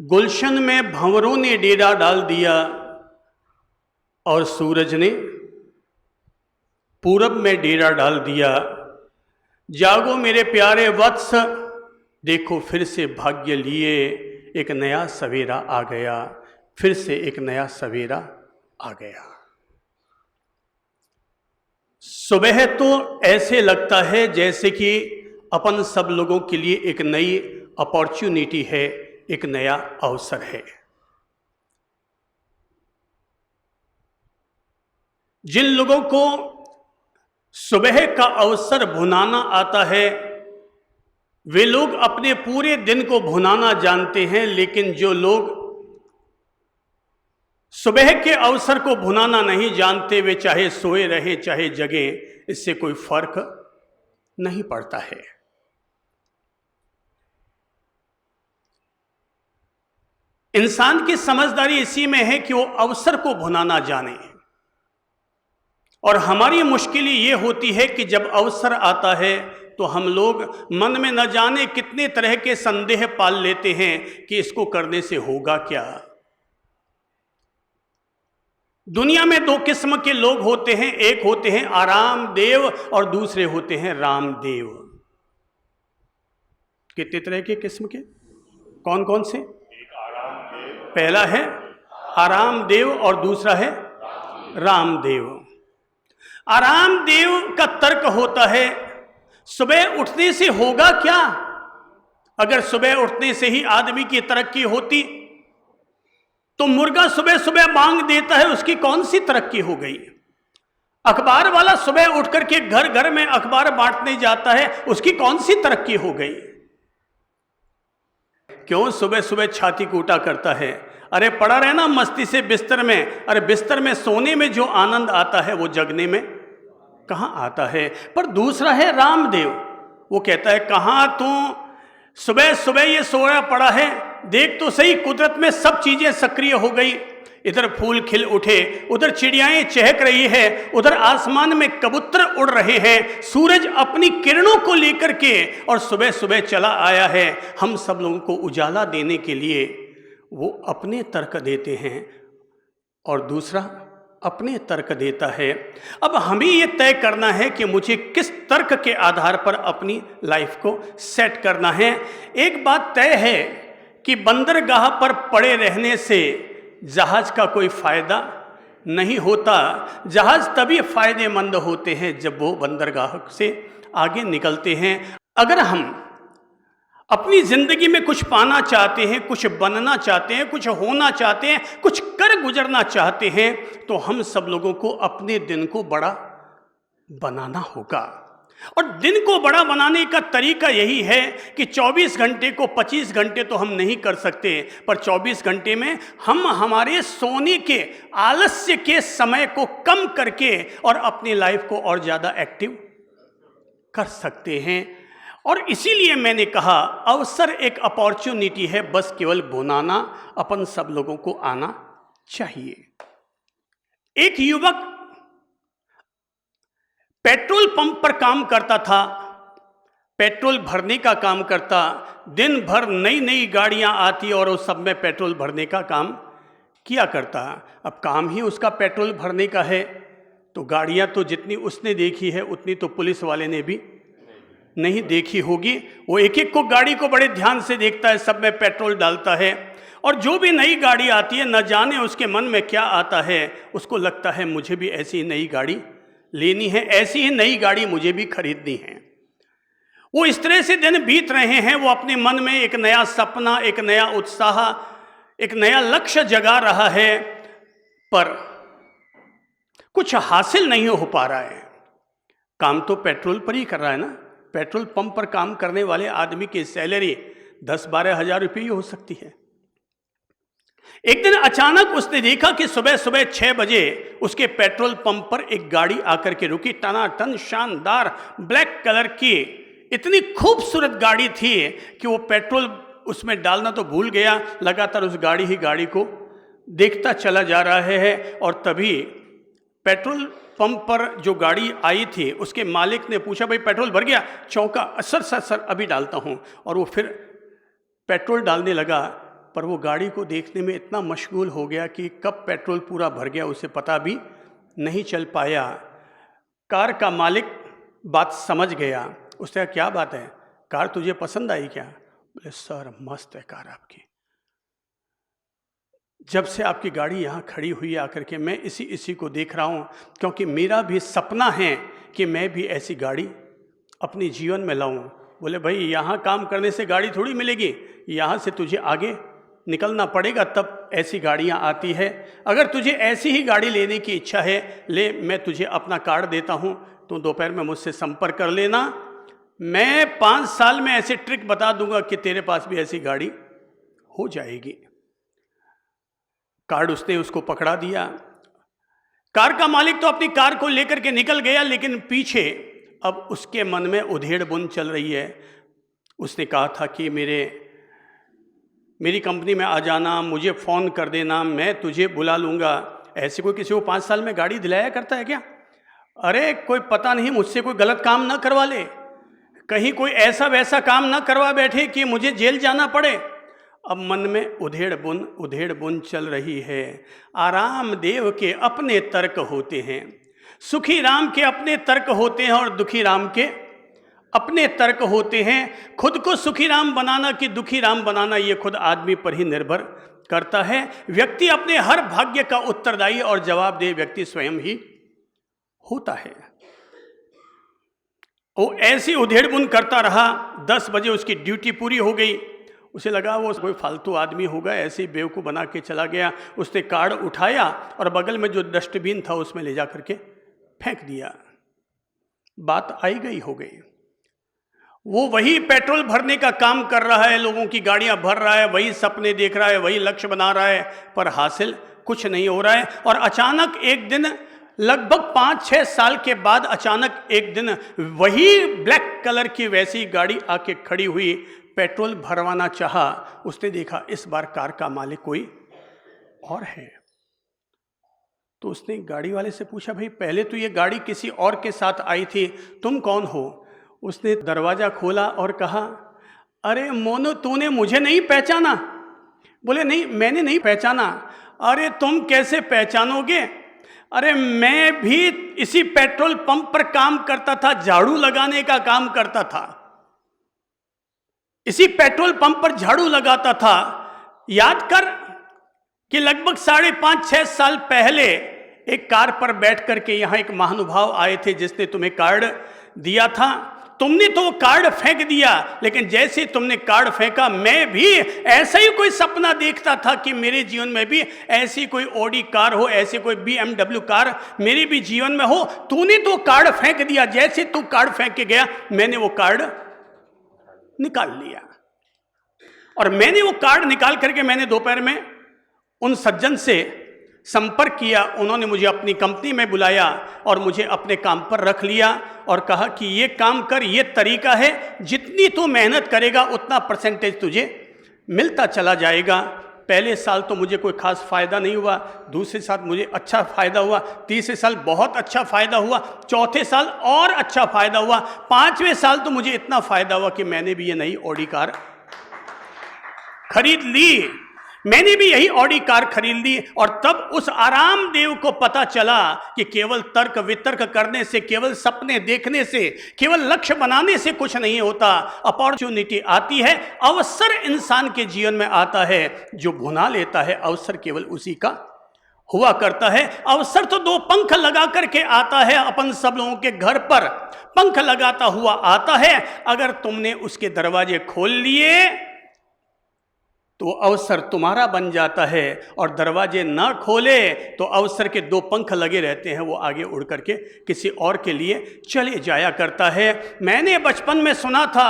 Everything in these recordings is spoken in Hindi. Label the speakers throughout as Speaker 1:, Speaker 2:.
Speaker 1: गुलशन में भंवरों ने डेरा डाल दिया और सूरज ने पूरब में डेरा डाल दिया। जागो मेरे प्यारे वत्स, देखो फिर से भाग्य लिए एक नया सवेरा आ गया, फिर से एक नया सवेरा आ गया। सुबह तो ऐसे लगता है जैसे कि अपन सब लोगों के लिए एक नई अपॉर्चुनिटी है, एक नया अवसर है। जिन लोगों को सुबह का अवसर भुनाना आता है वे लोग अपने पूरे दिन को भुनाना जानते हैं, लेकिन जो लोग सुबह के अवसर को भुनाना नहीं जानते वे चाहे सोए रहे चाहे जगे, इससे कोई फर्क नहीं पड़ता है। इंसान की समझदारी इसी में है कि वो अवसर को भुनाना जाने, और हमारी मुश्किल ये होती है कि जब अवसर आता है तो हम लोग मन में न जाने कितने तरह के संदेह पाल लेते हैं कि इसको करने से होगा क्या। दुनिया में दो किस्म के लोग होते हैं, एक होते हैं आराम देव और दूसरे होते हैं रामदेव। कितने तरह के किस्म के, कौन कौन से? पहला है आराम देव और दूसरा है रामदेव। आराम देव का तर्क होता है सुबह उठने से होगा क्या। अगर सुबह उठने से ही आदमी की तरक्की होती तो मुर्गा सुबह सुबह मांग देता है, उसकी कौन सी तरक्की हो गई। अखबार वाला सुबह उठ करके घर घर में अखबार बांटने जाता है, उसकी कौन सी तरक्की हो गई। क्यों सुबह सुबह छाती कूटा करता है? अरे पड़ा रहना मस्ती से बिस्तर में। अरे बिस्तर में सोने में जो आनंद आता है वो जगने में कहाँ आता है। पर दूसरा है रामदेव, वो कहता है कहाँ तू सुबह सुबह ये सोया पड़ा है, देख तो सही कुदरत में सब चीजें सक्रिय हो गई। इधर फूल खिल उठे, उधर चिड़ियाएं चहक रही है, उधर आसमान में कबूतर उड़ रहे हैं, सूरज अपनी किरणों को लेकर के और सुबह सुबह चला आया है हम सब लोगों को उजाला देने के लिए। वो अपने तर्क देते हैं और दूसरा अपने तर्क देता है। अब हमें ये तय करना है कि मुझे किस तर्क के आधार पर अपनी लाइफ को सेट करना है। एक बात तय है कि बंदरगाह पर पड़े रहने से जहाज का कोई फायदा नहीं होता। जहाज तभी फायदेमंद होते हैं जब वो बंदरगाह से आगे निकलते हैं। अगर हम अपनी जिंदगी में कुछ पाना चाहते हैं, कुछ बनना चाहते हैं, कुछ होना चाहते हैं, कुछ कर गुजरना चाहते हैं, तो हम सब लोगों को अपने दिन को बड़ा बनाना होगा। और दिन को बड़ा बनाने का तरीका यही है कि 24 घंटे को 25 घंटे तो हम नहीं कर सकते, पर 24 घंटे में हम हमारे सोने के आलस्य के समय को कम करके और अपनी लाइफ को और ज़्यादा एक्टिव कर सकते हैं। और इसीलिए मैंने कहा अवसर एक अपॉर्चुनिटी है, बस केवल बुनाना अपन सब लोगों को आना चाहिए। एक युवक पेट्रोल पंप पर काम करता था, पेट्रोल भरने का काम करता। दिन भर नई नई गाड़ियां आती और उस सब में पेट्रोल भरने का काम किया करता। अब काम ही उसका पेट्रोल भरने का है तो गाड़ियां तो जितनी उसने देखी है उतनी तो पुलिस वाले ने भी नहीं देखी होगी। वो एक एक को गाड़ी को बड़े ध्यान से देखता है, सब में पेट्रोल डालता है। और जो भी नई गाड़ी आती है न जाने उसके मन में क्या आता है, उसको लगता है मुझे भी ऐसी नई गाड़ी लेनी है, ऐसी ही नई गाड़ी मुझे भी खरीदनी है। वो इस तरह से दिन बीत रहे हैं, वो अपने मन में एक नया सपना, एक नया उत्साह, एक नया लक्ष्य जगा रहा है, पर कुछ हासिल नहीं हो पा रहा है। काम तो पेट्रोल पर ही कर रहा है ना। पेट्रोल पंप पर काम करने वाले आदमी की सैलरी 10-12 हज़ार रुपये ही हो सकती है। एक दिन अचानक उसने देखा कि सुबह सुबह 6 बजे उसके पेट्रोल पंप पर एक गाड़ी आकर के रुकी। टनाटन शानदार ब्लैक कलर की इतनी खूबसूरत गाड़ी थी कि वो पेट्रोल उसमें डालना तो भूल गया, लगातार उस गाड़ी को देखता चला जा रहा है। और तभी पेट्रोल पंप पर जो गाड़ी आई थी उसके मालिक ने पूछा भाई पेट्रोल भर गया? चौंका, सर अभी डालता हूँ। और वो फिर पेट्रोल डालने लगा, पर वो गाड़ी को देखने में इतना मशगूल हो गया कि कब पेट्रोल पूरा भर गया उसे पता भी नहीं चल पाया। कार का मालिक बात समझ गया। उसने कहा, क्या बात है, कार तुझे पसंद आई क्या? बोले, सर मस्त है कार आपकी, जब से आपकी गाड़ी यहाँ खड़ी हुई आकर के मैं इसी को देख रहा हूँ, क्योंकि मेरा भी सपना है कि मैं भी ऐसी गाड़ी अपने जीवन में लाऊं। बोले, भाई यहाँ काम करने से गाड़ी थोड़ी मिलेगी, यहाँ से तुझे आगे निकलना पड़ेगा, तब ऐसी गाड़ियाँ आती है। अगर तुझे ऐसी ही गाड़ी लेने की इच्छा है, ले, मैं तुझे अपना कार्ड देता हूँ, तो दोपहर में मुझसे संपर्क कर लेना, मैं 5 साल में ऐसे ट्रिक बता दूंगा कि तेरे पास भी ऐसी गाड़ी हो जाएगी। कार्ड उसने उसको पकड़ा दिया। कार का मालिक तो अपनी कार को लेकर के निकल गया, लेकिन पीछे अब उसके मन में उधेड़ बुन चल रही है। उसने कहा था कि मेरी कंपनी में आ जाना, मुझे फ़ोन कर देना, मैं तुझे बुला लूँगा। ऐसे कोई किसी को 5 साल में गाड़ी दिलाया करता है क्या? अरे कोई पता नहीं मुझसे कोई गलत काम ना करवा ले, कहीं कोई ऐसा वैसा काम ना करवा बैठे कि मुझे जेल जाना पड़े। अब मन में उधेड़ बुन चल रही है। आराम देव के अपने तर्क होते हैं, सुखी राम के अपने तर्क होते हैं और दुखी राम के अपने तर्क होते हैं। खुद को सुखी राम बनाना कि दुखी राम बनाना, ये खुद आदमी पर ही निर्भर करता है। व्यक्ति अपने हर भाग्य का उत्तरदायी और जवाबदेह व्यक्ति स्वयं ही होता है। वो ऐसी उधेड़ बुन करता रहा। 10 बजे उसकी ड्यूटी पूरी हो गई। उसे लगा वो कोई फालतू आदमी होगा, ऐसे ही बेवकूफ़ बना के चला गया। उसने कार्ड उठाया और बगल में जो डस्टबिन था उसमें ले जा करके फेंक दिया। बात आई गई हो गई। वो वही पेट्रोल भरने का काम कर रहा है, लोगों की गाड़ियां भर रहा है, वही सपने देख रहा है, वही लक्ष्य बना रहा है, पर हासिल कुछ नहीं हो रहा है। और अचानक एक दिन, लगभग 5-6 साल के बाद अचानक एक दिन वही ब्लैक कलर की वैसी गाड़ी आके खड़ी हुई। पेट्रोल भरवाना चाहा, उसने देखा इस बार कार का मालिक कोई और है। तो उसने गाड़ी वाले से पूछा, भाई पहले तो ये गाड़ी किसी और के साथ आई थी, तुम कौन हो? उसने दरवाज़ा खोला और कहा, अरे मोनू, तूने मुझे नहीं पहचाना? बोले, नहीं मैंने नहीं पहचाना। अरे तुम कैसे पहचानोगे? अरे मैं भी इसी पेट्रोल पंप पर काम करता था, झाड़ू लगाने का काम करता था, इसी पेट्रोल पंप पर झाड़ू लगाता था। याद कर कि लगभग 5.5-6 साल पहले एक कार पर बैठ करके यहाँ एक महानुभाव आए थे जिसने तुम्हें कार्ड दिया था। तुमने तो वो कार्ड फेंक दिया, लेकिन जैसे तुमने कार्ड फेंका, मैं भी ऐसा ही कोई सपना देखता था कि मेरे जीवन में भी ऐसी कोई ऑडी कार हो, ऐसी कोई BMW कार मेरे भी जीवन में हो। तूने तो कार्ड फेंक दिया, जैसे तू कार्ड फेंक के गया मैंने वो कार्ड निकाल लिया। और मैंने वो कार्ड निकाल करके मैंने दोपहर में उन सज्जन से संपर्क किया। उन्होंने मुझे अपनी कंपनी में बुलाया और मुझे अपने काम पर रख लिया और कहा कि ये काम कर, ये तरीका है, जितनी तू मेहनत करेगा उतना परसेंटेज तुझे मिलता चला जाएगा। पहले साल तो मुझे कोई खास फ़ायदा नहीं हुआ, दूसरे साल मुझे अच्छा फ़ायदा हुआ, तीसरे साल बहुत अच्छा फ़ायदा हुआ, चौथे साल और अच्छा फ़ायदा हुआ, 5वें साल तो मुझे इतना फ़ायदा हुआ कि मैंने भी ये नई ऑडी कार खरीद ली। मैंने भी यही ऑडी कार खरीद ली। और तब उस आराम देव को पता चला कि केवल तर्क वितर्क करने से, केवल सपने देखने से, केवल लक्ष्य बनाने से कुछ नहीं होता। अपॉर्चुनिटी आती है, अवसर इंसान के जीवन में आता है, जो भुना लेता है अवसर केवल उसी का हुआ करता है। अवसर तो 2 पंख लगा करके आता है, अपन सब लोगों के घर पर पंख लगाता हुआ आता है। अगर तुमने उसके दरवाजे खोल लिए तो अवसर तुम्हारा बन जाता है, और दरवाजे ना खोले तो अवसर के 2 पंख लगे रहते हैं, वो आगे उड़ करके किसी और के लिए चले जाया करता है। मैंने बचपन में सुना था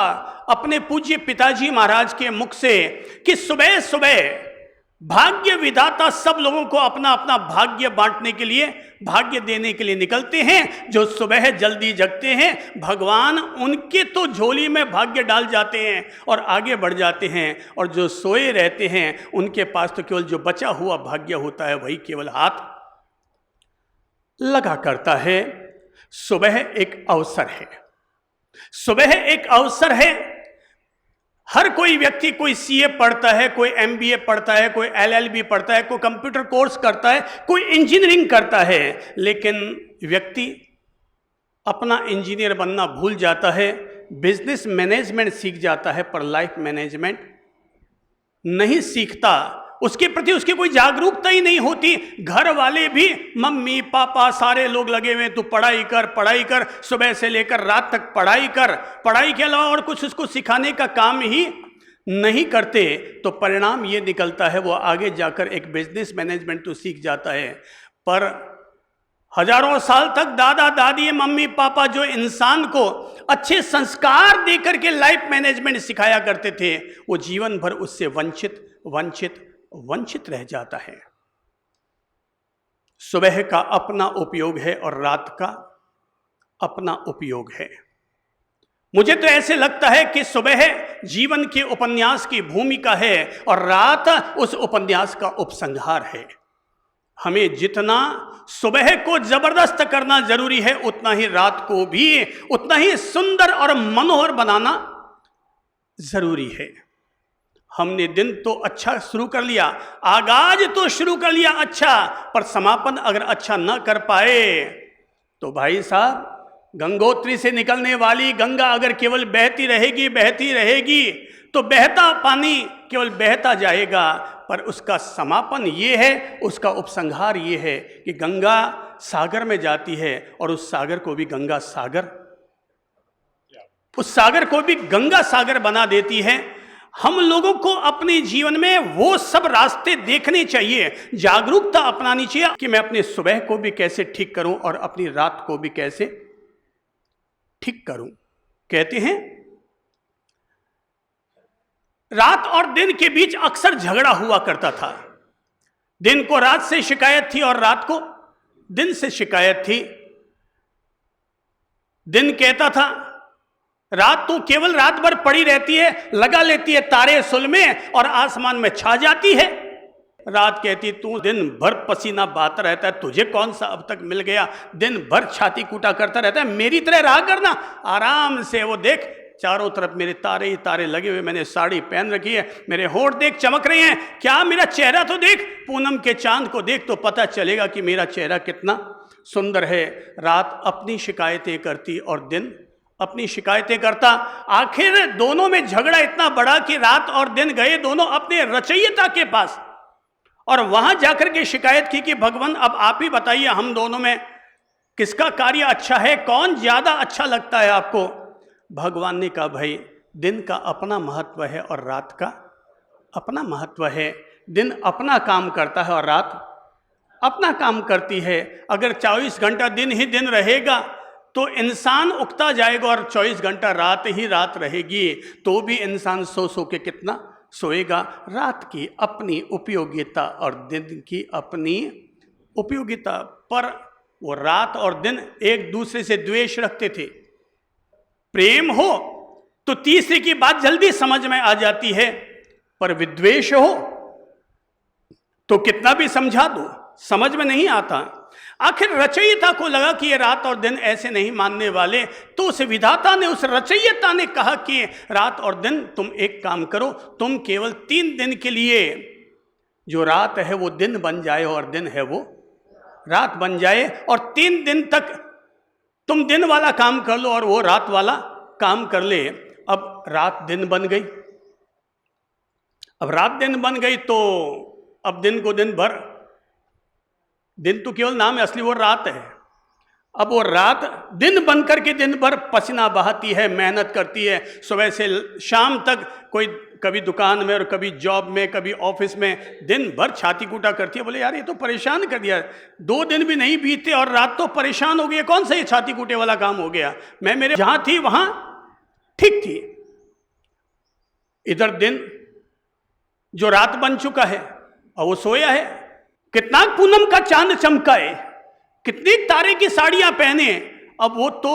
Speaker 1: अपने पूज्य पिताजी महाराज के मुख से कि सुबह सुबह भाग्य विधाता सब लोगों को अपना अपना भाग्य बांटने के लिए, भाग्य देने के लिए निकलते हैं। जो सुबह जल्दी जगते हैं, भगवान उनके तो झोली में भाग्य डाल जाते हैं और आगे बढ़ जाते हैं, और जो सोए रहते हैं उनके पास तो केवल जो बचा हुआ भाग्य होता है वही केवल हाथ लगा करता है। सुबह एक अवसर है, सुबह एक अवसर है। हर कोई व्यक्ति, कोई सीए पढ़ता है, कोई एमबीए पढ़ता है, कोई एलएलबी पढ़ता है, कोई कंप्यूटर कोर्स करता है, कोई इंजीनियरिंग करता है, लेकिन व्यक्ति अपना इंजीनियर बनना भूल जाता है, बिजनेस मैनेजमेंट सीख जाता है, पर लाइफ मैनेजमेंट नहीं सीखता। उसके प्रति उसकी कोई जागरूकता ही नहीं होती। घर वाले भी, मम्मी पापा सारे लोग लगे हुए, तू पढ़ाई कर, सुबह से लेकर रात तक पढ़ाई कर, पढ़ाई के अलावा और कुछ उसको सिखाने का काम ही नहीं करते। तो परिणाम ये निकलता है, वो आगे जाकर एक बिजनेस मैनेजमेंट तो सीख जाता है, पर हजारों साल तक दादा दादी मम्मी पापा जो इंसान को अच्छे संस्कार देकर के लाइफ मैनेजमेंट सिखाया करते थे, वो जीवन भर उससे वंचित रह जाता है। सुबह का अपना उपयोग है और रात का अपना उपयोग है। मुझे तो ऐसे लगता है कि सुबह जीवन के उपन्यास की भूमिका है और रात उस उपन्यास का उपसंहार है। हमें जितना सुबह को जबरदस्त करना जरूरी है, उतना ही रात को भी उतना ही सुंदर और मनोहर बनाना जरूरी है। हमने दिन तो अच्छा शुरू कर लिया, आगाज तो शुरू कर लिया अच्छा, पर समापन अगर अच्छा न कर पाए तो भाई साहब, गंगोत्री से निकलने वाली गंगा अगर केवल बहती रहेगी तो बहता पानी केवल बहता जाएगा, पर उसका समापन ये है, उसका उपसंहार ये है कि गंगा सागर में जाती है और उस सागर को भी गंगा सागर बना देती है। हम लोगों को अपने जीवन में वो सब रास्ते देखने चाहिए, जागरूकता अपनानी चाहिए कि मैं अपने सुबह को भी कैसे ठीक करूं और अपनी रात को भी कैसे ठीक करूं। कहते हैं रात और दिन के बीच अक्सर झगड़ा हुआ करता था। दिन को रात से शिकायत थी और रात को दिन से शिकायत थी। दिन कहता था रात तो केवल रात भर पड़ी रहती है, लगा लेती है तारे सुलमे और आसमान में छा जाती है। रात कहती तू दिन भर पसीना बहाता रहता है, तुझे कौन सा अब तक मिल गया, दिन भर छाती कूटा करता रहता है, मेरी तरह रहा करना आराम से। वो देख चारों तरफ मेरे तारे ही तारे लगे हुए, मैंने साड़ी पहन रखी है, मेरे होंठ देख चमक रहे हैं, क्या मेरा चेहरा तो देख, पूनम के चांद को देख तो पता चलेगा कि मेरा चेहरा कितना सुंदर है। रात अपनी शिकायतें करती और दिन अपनी शिकायतें करता। आखिर दोनों में झगड़ा इतना बड़ा कि रात और दिन गए दोनों अपने रचयिता के पास और वहां जाकर के शिकायत की कि भगवान अब आप ही बताइए हम दोनों में किसका कार्य अच्छा है, कौन ज्यादा अच्छा लगता है आपको। भगवान ने कहा भाई दिन का अपना महत्व है और रात का अपना महत्व है। दिन अपना काम करता है और रात अपना काम करती है। अगर 24 घंटा दिन ही दिन रहेगा तो इंसान उगता जाएगा और 24 घंटा रात ही रात रहेगी तो भी इंसान सो के कितना सोएगा। रात की अपनी उपयोगिता और दिन की अपनी उपयोगिता, पर वो रात और दिन एक दूसरे से द्वेष रखते थे। प्रेम हो तो तीसरे की बात जल्दी समझ में आ जाती है, पर विद्वेष हो तो कितना भी समझा दो समझ में नहीं आता। आखिर रचयिता को लगा कि ये रात और दिन ऐसे नहीं मानने वाले, तो उस विधाता ने, उस रचयिता ने कहा कि रात और दिन तुम एक काम करो, तुम केवल 3 दिन के लिए जो रात है वो दिन बन जाए और दिन है वो रात बन जाए, और 3 दिन तक तुम दिन वाला काम कर लो और वो रात वाला काम कर ले। अब रात दिन बन गई, अब रात दिन बन गई तो अब दिन को दिन भर, दिन तो केवल नाम है, असली वो रात है। अब वो रात दिन बन करके दिन भर पसीना बहाती है, मेहनत करती है, सुबह से शाम तक, कोई कभी दुकान में और कभी जॉब में, कभी ऑफिस में, दिन भर छाती कूटा करती है। बोले यार ये तो परेशान कर दिया, 2 दिन भी नहीं बीते और रात तो परेशान हो गई, कौन सा ये छाती कूटे वाला काम हो गया। मैं मेरे जहां थी वहां ठीक थी, इधर दिन जो रात बन चुका है और वो सोया है। कितना पूनम का चांद चमकाए, कितनी तारे की साड़ियां पहने, अब वो तो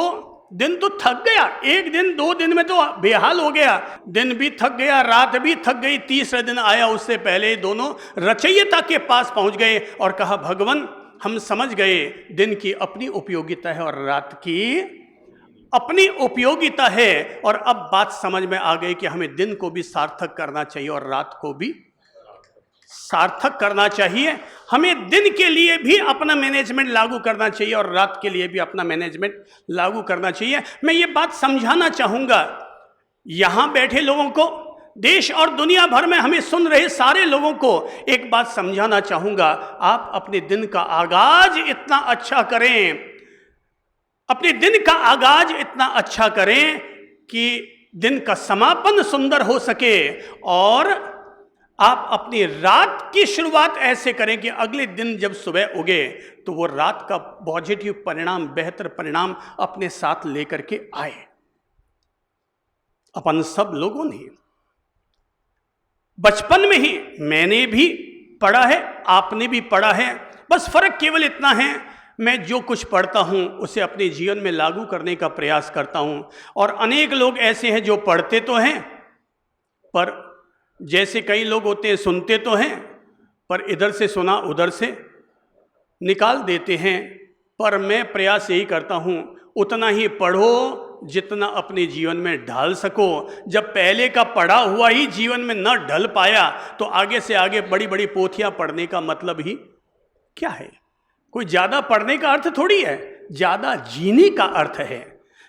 Speaker 1: दिन तो थक गया, 1 दिन 2 दिन में तो बेहाल हो गया, दिन भी थक गया, रात भी थक गई। तीसरे दिन आया, उससे पहले दोनों रचयिता के पास पहुंच गए और कहा भगवान हम समझ गए दिन की अपनी उपयोगिता है और रात की अपनी उपयोगिता है। और अब बात समझ में आ गई कि हमें दिन को भी सार्थक करना चाहिए और रात को भी सार्थक करना चाहिए। हमें दिन के लिए भी अपना मैनेजमेंट लागू करना चाहिए और रात के लिए भी अपना मैनेजमेंट लागू करना चाहिए। मैं ये बात समझाना चाहूंगा यहां बैठे लोगों को, देश और दुनिया भर में हमें सुन रहे सारे लोगों को एक बात समझाना चाहूंगा। आप अपने दिन का आगाज इतना अच्छा करें, अपने दिन का आगाज इतना अच्छा करें कि दिन का समापन सुंदर हो सके, और आप अपनी रात की शुरुआत ऐसे करें कि अगले दिन जब सुबह उगे तो वो रात का पॉजिटिव परिणाम, बेहतर परिणाम अपने साथ लेकर के आए। अपन सब लोगों ने बचपन में ही, मैंने भी पढ़ा है, आपने भी पढ़ा है, बस फर्क केवल इतना है मैं जो कुछ पढ़ता हूं उसे अपने जीवन में लागू करने का प्रयास करता हूं। और अनेक लोग ऐसे हैं जो पढ़ते तो हैं, पर जैसे कई लोग होते हैं सुनते तो हैं, पर इधर से सुना उधर से निकाल देते हैं। पर मैं प्रयास यही करता हूं उतना ही पढ़ो जितना अपने जीवन में ढाल सको। जब पहले का पढ़ा हुआ ही जीवन में न ढल पाया तो आगे से आगे बड़ी बड़ी पोथियां पढ़ने का मतलब ही क्या है? कोई ज्यादा पढ़ने का अर्थ थोड़ी है, ज्यादा जीने का अर्थ है।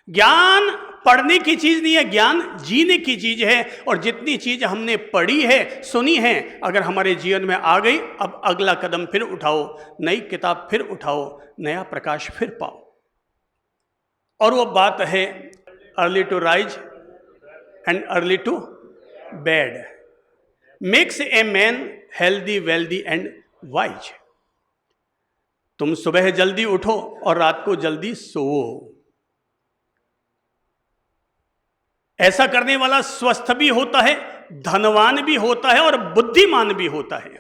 Speaker 1: ज्ञान पढ़ने की चीज नहीं है, ज्ञान जीने की चीज है। और जितनी चीज हमने पढ़ी है, सुनी है, अगर हमारे जीवन में आ गई, अब अगला कदम फिर उठाओ, नई किताब फिर उठाओ, नया प्रकाश फिर पाओ। और वो बात है early to rise and early to bed makes a man healthy wealthy and wise. तुम सुबह जल्दी उठो और रात को जल्दी सोओ। ऐसा करने वाला स्वस्थ भी होता है, धनवान भी होता है और बुद्धिमान भी होता है।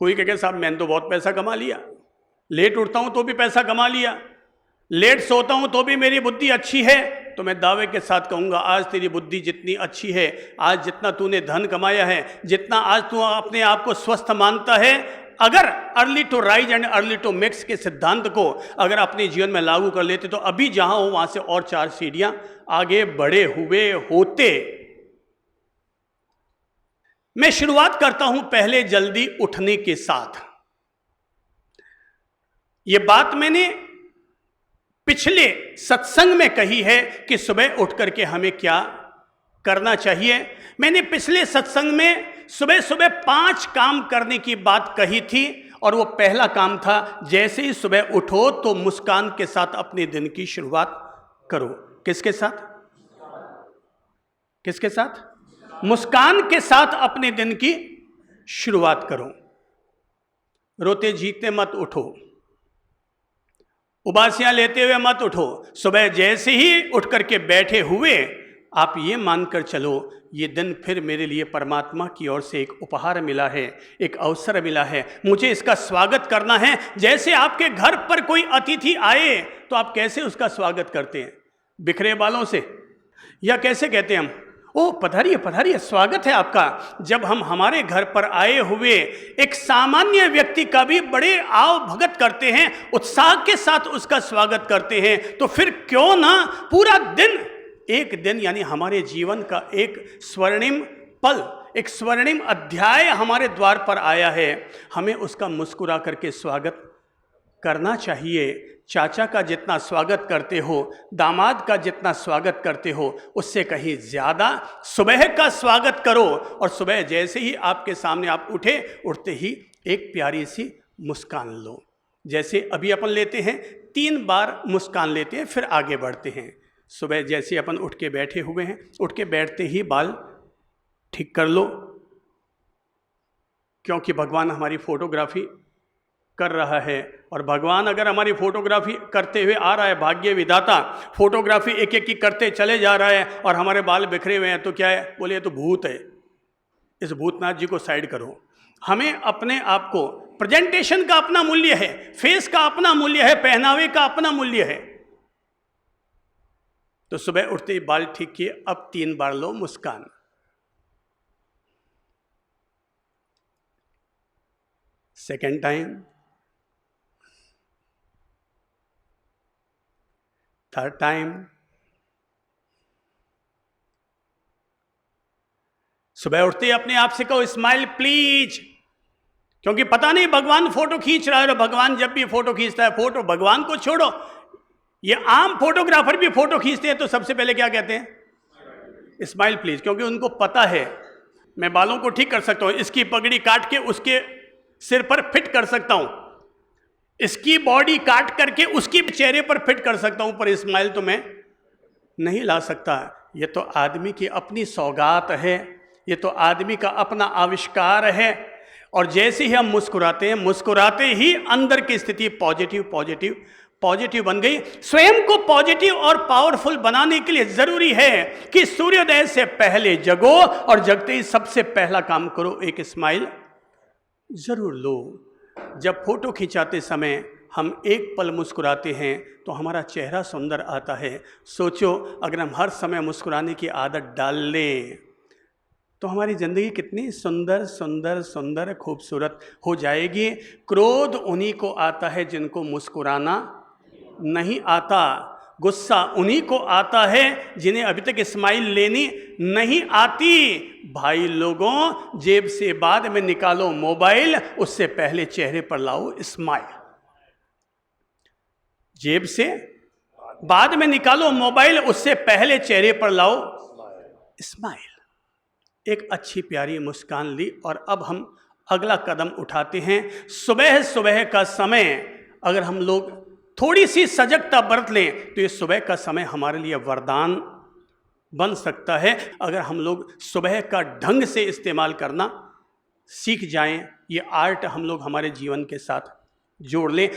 Speaker 1: कोई कहे साहब मैंने तो बहुत पैसा कमा लिया, लेट उठता हूं तो भी पैसा कमा लिया, लेट सोता हूं तो भी मेरी बुद्धि अच्छी है, तो मैं दावे के साथ कहूंगा आज तेरी बुद्धि जितनी अच्छी है, आज जितना तूने धन कमाया है, जितना आज तू अपने आप को स्वस्थ मानता है, अगर early to rise and early to mix के सिद्धांत को अगर अपने जीवन में लागू कर लेते तो अभी जहां हो वहां से और 4 सीढ़ियां आगे बढ़े हुए होते। मैं शुरुआत करता हूं पहले जल्दी उठने के साथ। यह बात मैंने पिछले सत्संग में कही है कि सुबह उठ करके हमें क्या करना चाहिए। मैंने पिछले सत्संग में सुबह सुबह 5 काम करने की बात कही थी, और वो पहला काम था जैसे ही सुबह उठो तो मुस्कान के साथ अपने दिन की शुरुआत करो। किसके साथ? किसके साथ? मुस्कान के साथ अपने दिन की शुरुआत करो। रोते जीते मत उठो, उबासियां लेते हुए मत उठो। सुबह जैसे ही उठ करके बैठे हुए आप ये मानकर चलो ये दिन फिर मेरे लिए परमात्मा की ओर से एक उपहार मिला है, एक अवसर मिला है, मुझे इसका स्वागत करना है। जैसे आपके घर पर कोई अतिथि आए तो आप कैसे उसका स्वागत करते हैं? बिखरे बालों से, या कैसे कहते हैं हम, ओ पधारिए पधारिए, स्वागत है आपका। जब हम हमारे घर पर आए हुए एक सामान्य व्यक्ति का भी बड़े आव भगत करते हैं, उत्साह के साथ उसका स्वागत करते हैं, तो फिर क्यों ना पूरा दिन, एक दिन यानी हमारे जीवन का एक स्वर्णिम पल, एक स्वर्णिम अध्याय हमारे द्वार पर आया है, हमें उसका मुस्कुरा करके स्वागत करना चाहिए। चाचा का जितना स्वागत करते हो, दामाद का जितना स्वागत करते हो, उससे कहीं ज़्यादा सुबह का स्वागत करो। और सुबह जैसे ही आपके सामने आप उठे, उठते ही एक प्यारी सी मुस्कान लो। जैसे अभी अपन लेते हैं 3 बार मुस्कान लेते हैं, फिर आगे बढ़ते हैं। सुबह जैसे अपन उठ के बैठे हुए हैं, उठ के बैठते ही बाल ठीक कर लो, क्योंकि भगवान हमारी फोटोग्राफी कर रहा है। और भगवान अगर हमारी फोटोग्राफी करते हुए आ रहा है, भाग्य विधाता फोटोग्राफी एक एक की करते चले जा रहा है और हमारे बाल बिखरे हुए हैं, तो क्या है? बोले तो भूत है, इस भूतनाथ जी को साइड करो। हमें अपने आप को, प्रेजेंटेशन का अपना मूल्य है, फेस का अपना मूल्य है, पहनावे का अपना मूल्य है। तो सुबह उठते ही बाल ठीक किए, अब 3 बार लो मुस्कान। Second time, third time. सुबह उठते ही अपने आप से कहो स्माइल प्लीज, क्योंकि पता नहीं भगवान फोटो खींच रहा है। और भगवान जब भी फोटो खींचता है, फोटो भगवान को छोड़ो, ये आम फोटोग्राफर भी फोटो खींचते हैं तो सबसे पहले क्या कहते हैं? Smile please. क्योंकि उनको पता है मैं बालों को ठीक कर सकता हूं, इसकी पगड़ी काट के उसके सिर पर फिट कर सकता हूं, इसकी बॉडी काट करके उसकी चेहरे पर फिट कर सकता हूं, पर स्माइल तो मैं नहीं ला सकता। ये तो आदमी की अपनी सौगात है, ये तो आदमी का अपना आविष्कार है। और जैसे ही हम मुस्कुराते हैं, मुस्कुराते ही अंदर की स्थिति पॉजिटिव पॉजिटिव पॉजिटिव बन गई। स्वयं को पॉजिटिव और पावरफुल बनाने के लिए जरूरी है कि सूर्योदय से पहले जगो और जगते ही सबसे पहला काम करो, एक स्माइल जरूर लो। जब फोटो खिंचाते समय हम एक पल मुस्कुराते हैं तो हमारा चेहरा सुंदर आता है। सोचो अगर हम हर समय मुस्कुराने की आदत डाल लें तो हमारी ज़िंदगी कितनी सुंदर सुंदर सुंदर खूबसूरत हो जाएगी। क्रोध उन्हीं को आता है जिनको मुस्कुराना नहीं आता। गुस्सा उन्हीं को आता है जिन्हें अभी तक स्माइल लेनी नहीं आती। भाई लोगों, जेब से बाद में निकालो मोबाइल, उससे पहले चेहरे पर लाओ स्माइल। जेब से बाद में निकालो मोबाइल, उससे पहले चेहरे पर लाओ स्माइल। एक अच्छी प्यारी मुस्कान ली और अब हम अगला कदम उठाते हैं। सुबह सुबह का समय अगर हम लोग थोड़ी सी सजगता बरत लें तो ये सुबह का समय हमारे लिए वरदान बन सकता है। अगर हम लोग सुबह का ढंग से इस्तेमाल करना सीख जाएं, ये आर्ट हम लोग हमारे जीवन के साथ जोड़ लें।